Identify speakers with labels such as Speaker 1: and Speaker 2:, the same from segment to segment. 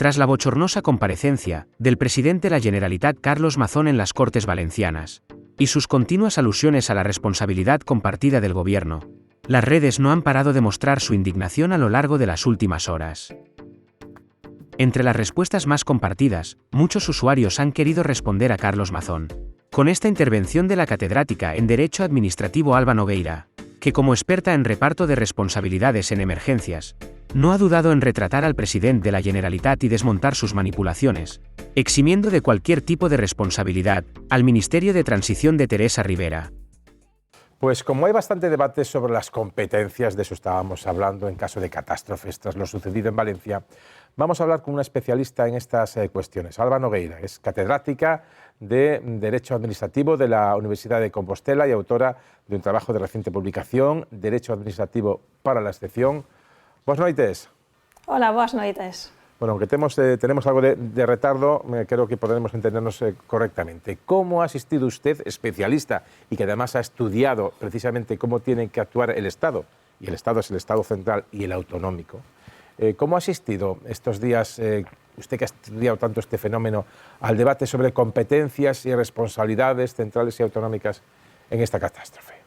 Speaker 1: Tras la bochornosa comparecencia del presidente de la Generalitat Carlos Mazón en las Cortes Valencianas, y sus continuas alusiones a la responsabilidad compartida del gobierno, las redes no han parado de mostrar su indignación a lo largo de las últimas horas. Entre las respuestas más compartidas, muchos usuarios han querido responder a Carlos Mazón con esta intervención de la catedrática en Derecho Administrativo Alba Nogueira, que como experta en reparto de responsabilidades en emergencias, no ha dudado en retratar al presidente de la Generalitat y desmontar sus manipulaciones, eximiendo de cualquier tipo de responsabilidad al Ministerio de Transición de Teresa Rivera.
Speaker 2: Pues como hay bastante debate sobre las competencias, de eso estábamos hablando en caso de catástrofes tras lo sucedido en Valencia, vamos a hablar con una especialista en estas cuestiones. Alba Nogueira es catedrática de Derecho Administrativo de la Universidad de Compostela y autora de un trabajo de reciente publicación, Derecho Administrativo para la excepción. Boas noites.
Speaker 3: Hola, boas noites.
Speaker 2: Bueno, aunque tenemos algo de retardo, creo que podremos entendernos correctamente. ¿Cómo ha asistido usted, especialista, y que además ha estudiado precisamente cómo tiene que actuar el Estado, y el Estado es el Estado central y el autonómico, cómo ha asistido estos días, usted que ha estudiado tanto este fenómeno, al debate sobre competencias y responsabilidades centrales y autonómicas en esta catástrofe?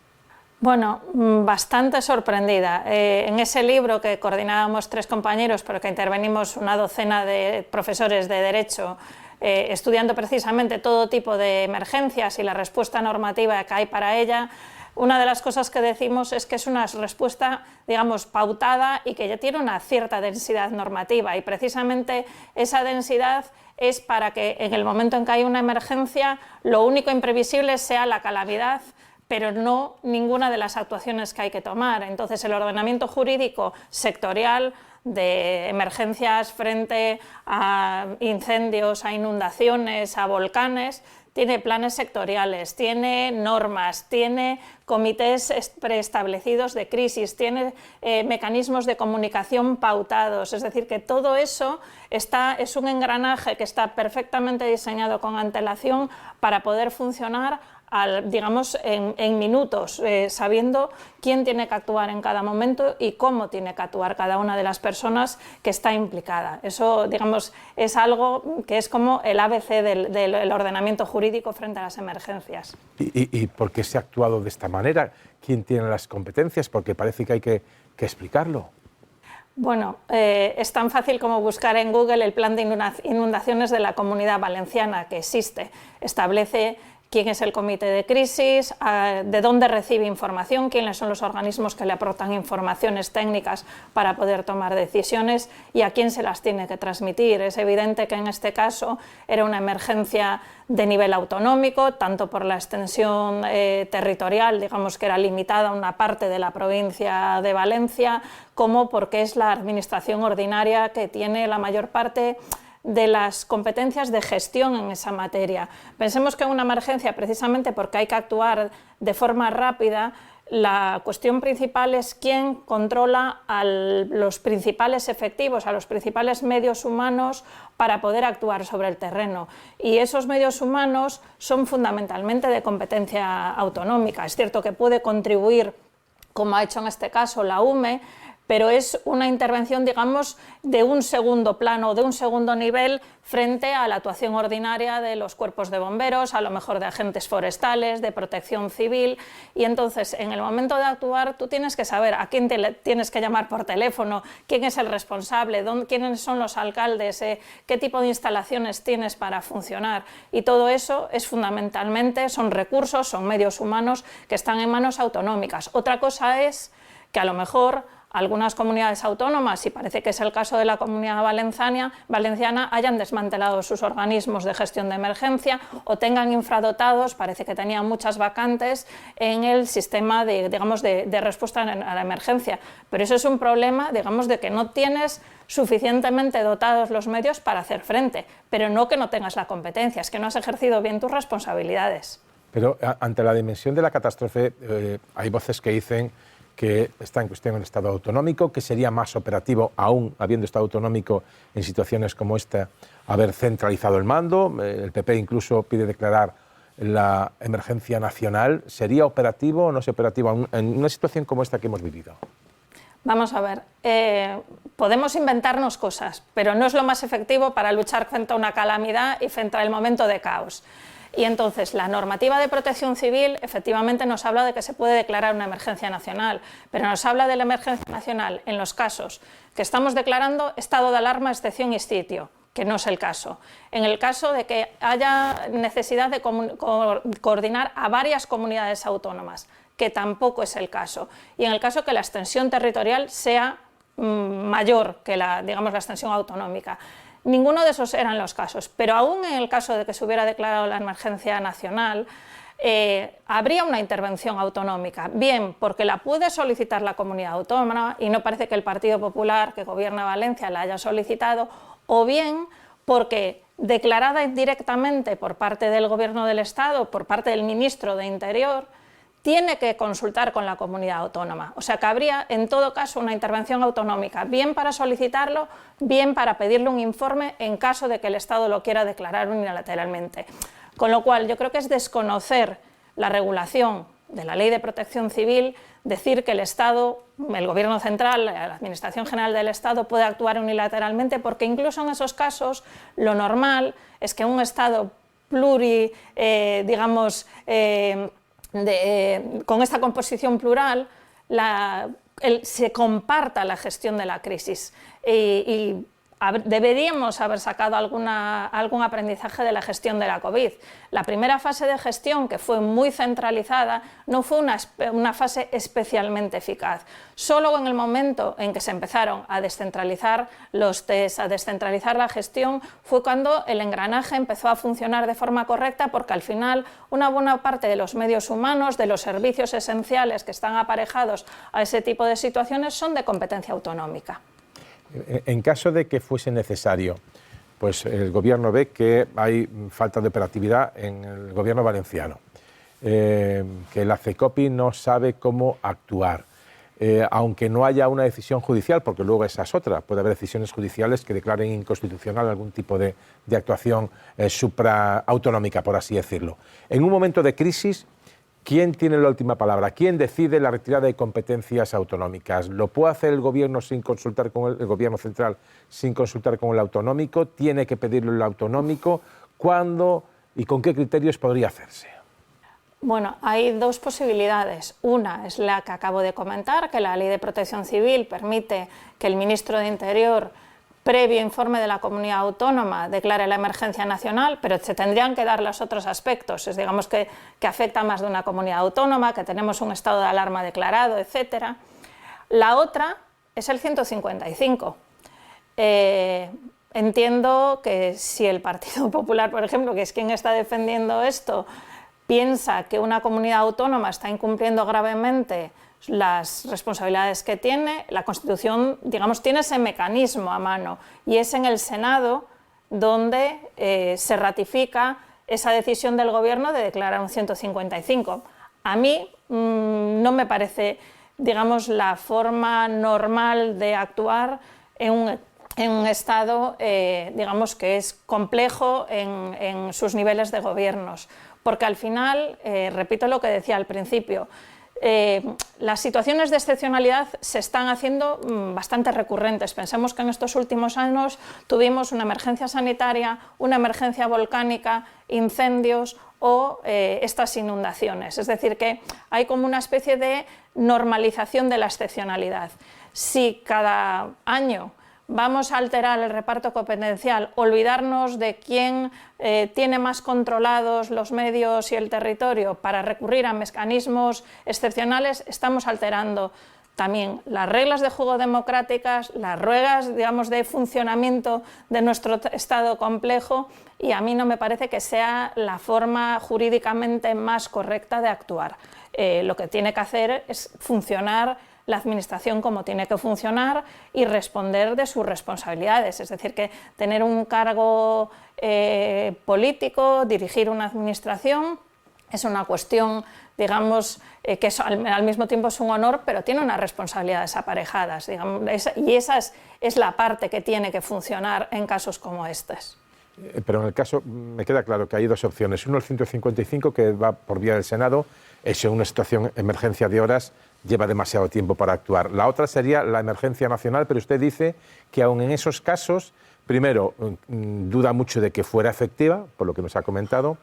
Speaker 3: Bueno, bastante sorprendida. En ese libro que coordinábamos 3 compañeros, pero que intervenimos una docena de profesores de Derecho, estudiando precisamente todo tipo de emergencias y la respuesta normativa que hay para ella, una de las cosas que decimos es que es una respuesta, digamos, pautada y que ya tiene una cierta densidad normativa, y precisamente esa densidad es para que en el momento en que hay una emergencia lo único imprevisible sea la calamidad, pero no ninguna de las actuaciones que hay que tomar. Entonces, el ordenamiento jurídico sectorial de emergencias frente a incendios, a inundaciones, a volcanes, tiene planes sectoriales, tiene normas, tiene comités preestablecidos de crisis, tiene mecanismos de comunicación pautados, es decir, que todo eso es un engranaje que está perfectamente diseñado con antelación para poder funcionar digamos, en minutos, sabiendo quién tiene que actuar en cada momento y cómo tiene que actuar cada una de las personas que está implicada. Eso, digamos, es algo que es como el ABC del ordenamiento jurídico frente a las emergencias.
Speaker 2: ¿Y por qué se ha actuado de esta manera? ¿Quién tiene las competencias? Porque parece que hay que explicarlo.
Speaker 3: Bueno, es tan fácil como buscar en Google el plan de inundaciones de la Comunidad Valenciana, que existe. Establece quién es el comité de crisis, de dónde recibe información, quiénes son los organismos que le aportan informaciones técnicas para poder tomar decisiones y a quién se las tiene que transmitir. Es evidente que en este caso era una emergencia de nivel autonómico, tanto por la extensión territorial, digamos que era limitada a una parte de la provincia de Valencia, como porque es la administración ordinaria que tiene la mayor parte de las competencias de gestión en esa materia. Pensemos que en una emergencia, precisamente porque hay que actuar de forma rápida, la cuestión principal es quién controla a los principales efectivos, a los principales medios humanos para poder actuar sobre el terreno. Y esos medios humanos son fundamentalmente de competencia autonómica. Es cierto que puede contribuir, como ha hecho en este caso la UME, pero es una intervención, digamos, de un segundo plano, de un segundo nivel frente a la actuación ordinaria de los cuerpos de bomberos, a lo mejor de agentes forestales, de protección civil, y entonces en el momento de actuar tú tienes que saber a quién tienes que llamar por teléfono, quién es el responsable, quiénes son los alcaldes, qué tipo de instalaciones tienes para funcionar, y todo eso es fundamentalmente, son recursos, son medios humanos que están en manos autonómicas. Otra cosa es que a lo mejor algunas comunidades autónomas, y parece que es el caso de la Comunidad Valenciana, hayan desmantelado sus organismos de gestión de emergencia o tengan infradotados, parece que tenían muchas vacantes en el sistema de respuesta a la emergencia. Pero eso es un problema, digamos, de que no tienes suficientemente dotados los medios para hacer frente, pero no que no tengas la competencia, es que no has ejercido bien tus responsabilidades.
Speaker 2: Pero ante la dimensión de la catástrofe, hay voces que dicen que está en cuestión el Estado autonómico, que sería más operativo, aún habiendo Estado autonómico en situaciones como esta, haber centralizado el mando. El PP incluso pide declarar la emergencia nacional. ¿Sería operativo o no es operativo en una situación como esta que hemos vivido?
Speaker 3: Vamos a ver, podemos inventarnos cosas, pero no es lo más efectivo para luchar frente a una calamidad y frente al momento de caos. Y entonces la normativa de protección civil efectivamente nos habla de que se puede declarar una emergencia nacional, pero nos habla de la emergencia nacional en los casos que estamos declarando estado de alarma, excepción y sitio, que no es el caso. En el caso de que haya necesidad de coordinar a varias comunidades autónomas, que tampoco es el caso. Y en el caso que la extensión territorial sea mayor que digamos, la extensión autonómica. Ninguno de esos eran los casos, pero aún en el caso de que se hubiera declarado la emergencia nacional, habría una intervención autonómica, bien porque la puede solicitar la comunidad autónoma y no parece que el Partido Popular que gobierna Valencia la haya solicitado, o bien porque declarada indirectamente por parte del Gobierno del Estado, por parte del Ministro de Interior, tiene que consultar con la comunidad autónoma. O sea que habría en todo caso una intervención autonómica, bien para solicitarlo, bien para pedirle un informe en caso de que el Estado lo quiera declarar unilateralmente. Con lo cual yo creo que es desconocer la regulación de la Ley de Protección Civil, decir que el Estado, el Gobierno central, la Administración General del Estado puede actuar unilateralmente, porque incluso en esos casos lo normal es que un Estado con esta composición plural se comparta la gestión de la crisis y deberíamos haber sacado algún aprendizaje de la gestión de la COVID. La primera fase de gestión, que fue muy centralizada, no fue una fase especialmente eficaz. Solo en el momento en que se empezaron a descentralizar los test, a descentralizar la gestión, fue cuando el engranaje empezó a funcionar de forma correcta, porque al final una buena parte de los medios humanos, de los servicios esenciales que están aparejados a ese tipo de situaciones, son de competencia autonómica.
Speaker 2: En caso de que fuese necesario, pues el Gobierno ve que hay falta de operatividad en el Gobierno valenciano, que la CECOPI no sabe cómo actuar, aunque no haya una decisión judicial, porque luego esa es otra, puede haber decisiones judiciales que declaren inconstitucional algún tipo de actuación supraautonómica, por así decirlo. En un momento de crisis, ¿quién tiene la última palabra? ¿Quién decide la retirada de competencias autonómicas? ¿Lo puede hacer el Gobierno sin consultar con el Gobierno central, sin consultar con el autonómico? ¿Tiene que pedirlo el autonómico? ¿Cuándo y con qué criterios podría hacerse?
Speaker 3: Bueno, hay dos posibilidades. Una es la que acabo de comentar, que la Ley de Protección Civil permite que el Ministro de Interior, previo informe de la comunidad autónoma, declare la emergencia nacional, pero se tendrían que dar los otros aspectos, es, digamos que afecta a más de una comunidad autónoma, que tenemos un estado de alarma declarado, etc. La otra es el 155. Entiendo que si el Partido Popular, por ejemplo, que es quien está defendiendo esto, piensa que una comunidad autónoma está incumpliendo gravemente las responsabilidades que tiene, la Constitución, digamos, tiene ese mecanismo a mano, y es en el Senado donde se ratifica esa decisión del Gobierno de declarar un 155. A mí no me parece, digamos, la forma normal de actuar en un Estado, digamos, que es complejo en sus niveles de gobiernos, porque al final, repito lo que decía al principio, las situaciones de excepcionalidad se están haciendo bastante recurrentes. Pensemos que en estos últimos años tuvimos una emergencia sanitaria, una emergencia volcánica, incendios o estas inundaciones. Es decir, que hay como una especie de normalización de la excepcionalidad. Si cada año vamos a alterar el reparto competencial, olvidarnos de quién tiene más controlados los medios y el territorio para recurrir a mecanismos excepcionales, estamos alterando también las reglas de juego democráticas, las reglas, digamos, de funcionamiento de nuestro Estado complejo, y a mí no me parece que sea la forma jurídicamente más correcta de actuar. Lo que tiene que hacer es funcionar la Administración como tiene que funcionar y responder de sus responsabilidades. Es decir, que tener un cargo político, dirigir una Administración, es una cuestión, digamos, que al mismo tiempo es un honor, pero tiene unas responsabilidades aparejadas, digamos, y esa es la parte que tiene que funcionar en casos como estos.
Speaker 2: Pero en el caso, me queda claro que hay dos opciones. Uno, el 155, que va por vía del Senado, es una situación, emergencia de horas, lleva demasiado tiempo para actuar. La otra sería la emergencia nacional, pero usted dice que aun en esos casos, primero, duda mucho de que fuera efectiva, por lo que nos ha comentado,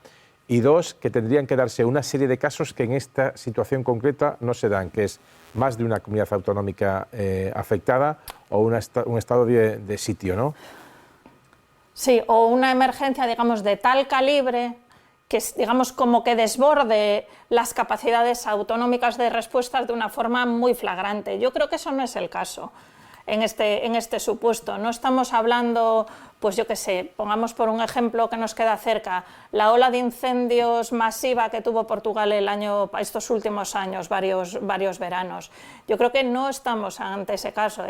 Speaker 2: y dos, que tendrían que darse una serie de casos que en esta situación concreta no se dan, que es más de una comunidad autonómica afectada o un estado de sitio, ¿no?
Speaker 3: Sí, o una emergencia, digamos, de tal calibre que, digamos, como que desborde las capacidades autonómicas de respuesta de una forma muy flagrante. Yo creo que eso no es el caso en este supuesto. No estamos hablando, pues yo qué sé, pongamos por un ejemplo que nos queda cerca, la ola de incendios masiva que tuvo Portugal estos últimos años, varios veranos. Yo creo que no estamos ante ese caso.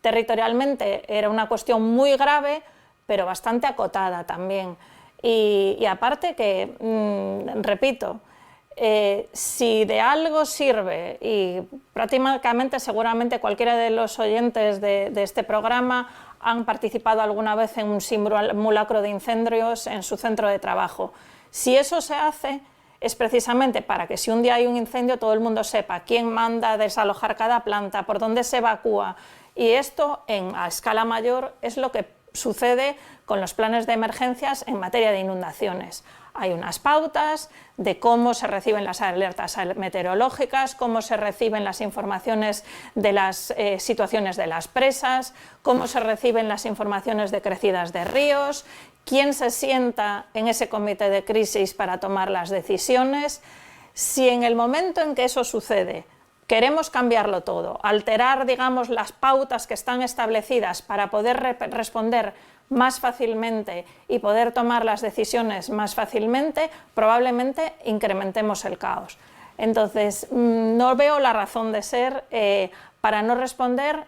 Speaker 3: Territorialmente era una cuestión muy grave, pero bastante acotada también. Y aparte que, repito, si de algo sirve, y prácticamente seguramente cualquiera de los oyentes de este programa han participado alguna vez en un simulacro de incendios en su centro de trabajo, si eso se hace es precisamente para que si un día hay un incendio todo el mundo sepa quién manda a desalojar cada planta, por dónde se evacúa, y esto a escala mayor es lo que sucede con los planes de emergencias en materia de inundaciones. Hay unas pautas de cómo se reciben las alertas meteorológicas, cómo se reciben las informaciones de las situaciones de las presas, cómo se reciben las informaciones de crecidas de ríos, quién se sienta en ese comité de crisis para tomar las decisiones. Si en el momento en que eso sucede queremos cambiarlo todo, alterar, digamos, las pautas que están establecidas para poder responder más fácilmente y poder tomar las decisiones más fácilmente, probablemente incrementemos el caos. Entonces, no veo la razón de ser para no responder,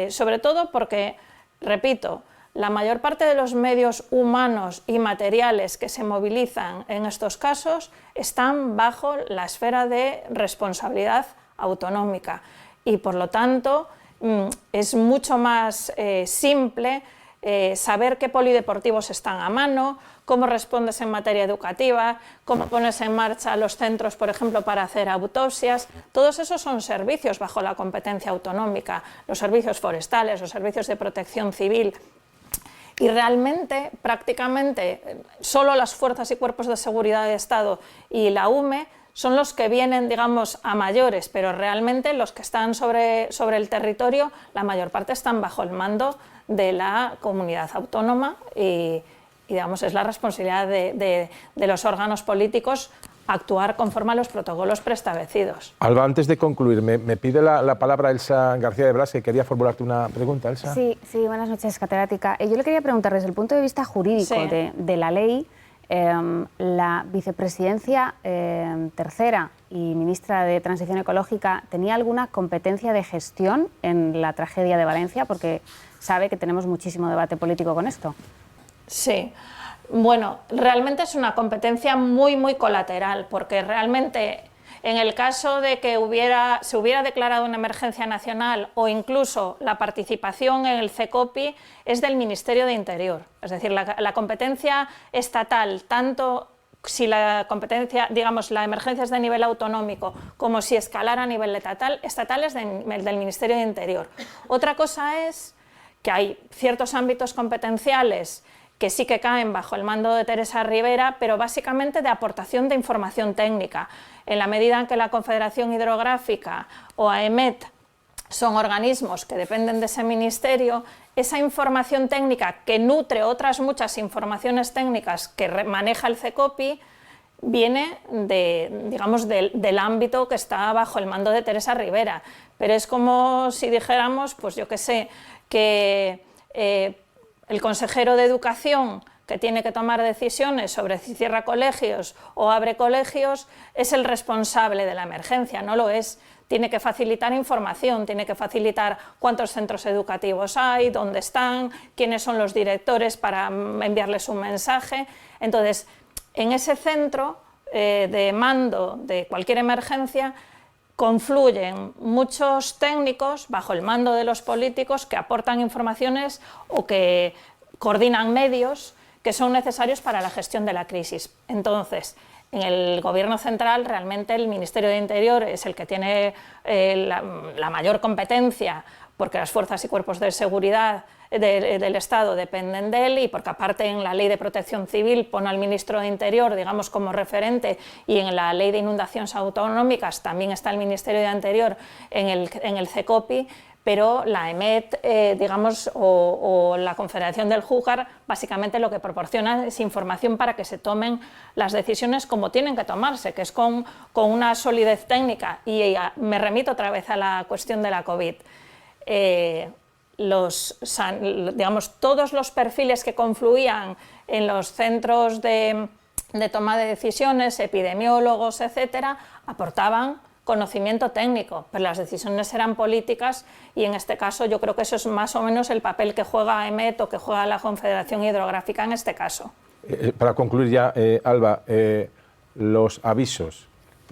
Speaker 3: sobre todo porque, repito, la mayor parte de los medios humanos y materiales que se movilizan en estos casos están bajo la esfera de responsabilidad autonómica y, por lo tanto, es mucho más simple saber qué polideportivos están a mano, cómo respondes en materia educativa, cómo pones en marcha los centros, por ejemplo, para hacer autopsias. Todos esos son servicios bajo la competencia autonómica, los servicios forestales, los servicios de protección civil. Y realmente, prácticamente, solo las fuerzas y cuerpos de seguridad del Estado y la UME son los que vienen, digamos, a mayores, pero realmente los que están sobre el territorio, la mayor parte están bajo el mando de la comunidad autónoma y digamos, es la responsabilidad de los órganos políticos actuar conforme a los protocolos preestablecidos.
Speaker 2: Alba, antes de concluir, me pide la palabra Elsa García de Blas, que quería formularte una pregunta. Elsa.
Speaker 4: Sí, buenas noches, catedrática. Yo le quería preguntar, desde el punto de vista jurídico de la ley, la vicepresidencia tercera y ministra de Transición Ecológica, ¿tenía alguna competencia de gestión en la tragedia de Valencia? Porque sabe que tenemos muchísimo debate político con esto.
Speaker 3: Sí, bueno, realmente es una competencia muy, muy colateral, porque realmente en el caso de que se hubiera declarado una emergencia nacional o incluso la participación en el CECOPI es del Ministerio de Interior. Es decir, la competencia estatal, tanto si la competencia, digamos, la emergencia es de nivel autonómico como si escalara a nivel estatal es del Ministerio de Interior. Otra cosa es que hay ciertos ámbitos competenciales que sí que caen bajo el mando de Teresa Rivera, pero básicamente de aportación de información técnica. En la medida en que la Confederación Hidrográfica o AEMET son organismos que dependen de ese ministerio, esa información técnica que nutre otras muchas informaciones técnicas que maneja el CECOPI viene digamos, del ámbito que está bajo el mando de Teresa Rivera. Pero es como si dijéramos, pues yo qué sé, que el consejero de Educación, que tiene que tomar decisiones sobre si cierra colegios o abre colegios, es el responsable de la emergencia. No lo es. Tiene que facilitar información, tiene que facilitar cuántos centros educativos hay, dónde están, quiénes son los directores para enviarles un mensaje. Entonces, en ese centro de mando de cualquier emergencia confluyen muchos técnicos bajo el mando de los políticos que aportan informaciones o que coordinan medios que son necesarios para la gestión de la crisis. Entonces, En el Gobierno central realmente el Ministerio de Interior es el que tiene la mayor competencia, porque las fuerzas y cuerpos de seguridad del Estado dependen de él, y porque aparte en la Ley de Protección Civil pone al Ministro de Interior, digamos, como referente, y en la Ley de Inundaciones Autonómicas también está el Ministerio de Interior en el CECOPI, pero la EMET, digamos, o la Confederación del Júcar, básicamente lo que proporciona es información para que se tomen las decisiones como tienen que tomarse, que es con una solidez técnica. Y me remito otra vez a la cuestión de la COVID. Digamos, todos los perfiles que confluían en los centros de toma de decisiones, epidemiólogos, etcétera, aportaban conocimiento técnico, pero las decisiones eran políticas, y en este caso yo creo que eso es más o menos el papel que juega EMET o que juega la Confederación Hidrográfica en este caso.
Speaker 2: Para concluir ya, Alba, los avisos,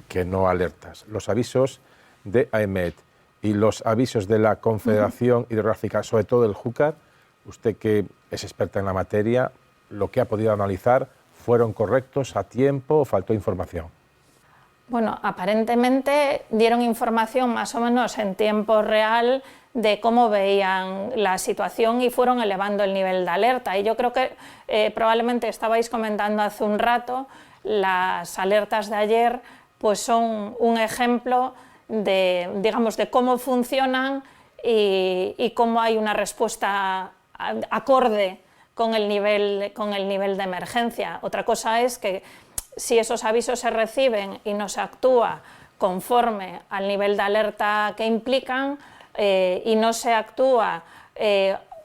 Speaker 2: que no alertas, los avisos de AEMET y los avisos de la Confederación Hidrográfica, sobre todo del Júcar, usted que es experta en la materia, lo que ha podido analizar, ¿fueron correctos a tiempo o faltó información?
Speaker 3: Bueno, aparentemente dieron información más o menos en tiempo real de cómo veían la situación y fueron elevando el nivel de alerta. Y yo creo que probablemente estabais comentando hace un rato, las alertas de ayer pues son un ejemplo de, digamos, de cómo funcionan y cómo hay una respuesta acorde con el nivel de emergencia. Otra cosa es que si esos avisos se reciben y no se actúa conforme al nivel de alerta que implican y no se actúa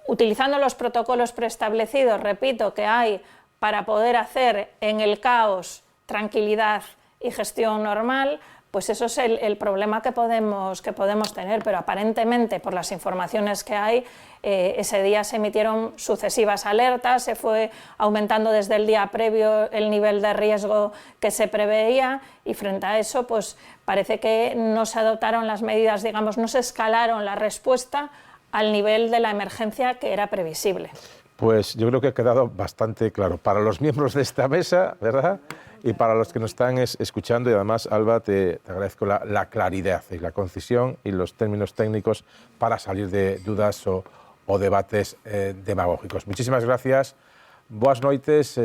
Speaker 3: utilizando los protocolos preestablecidos, repito, que hay para poder hacer en el caos tranquilidad y gestión normal, pues eso es el problema que podemos tener, pero aparentemente por las informaciones que hay, ese día se emitieron sucesivas alertas, se fue aumentando desde el día previo el nivel de riesgo que se preveía, y frente a eso pues parece que no se adoptaron las medidas, digamos, no se escalaron la respuesta al nivel de la emergencia que era previsible.
Speaker 2: Pues yo creo que ha quedado bastante claro para los miembros de esta mesa, ¿verdad? Y para los que nos están escuchando, y además, Alba, te agradezco la claridad y la concisión y los términos técnicos para salir de dudas o debates demagógicos. Muchísimas gracias. Boas noites.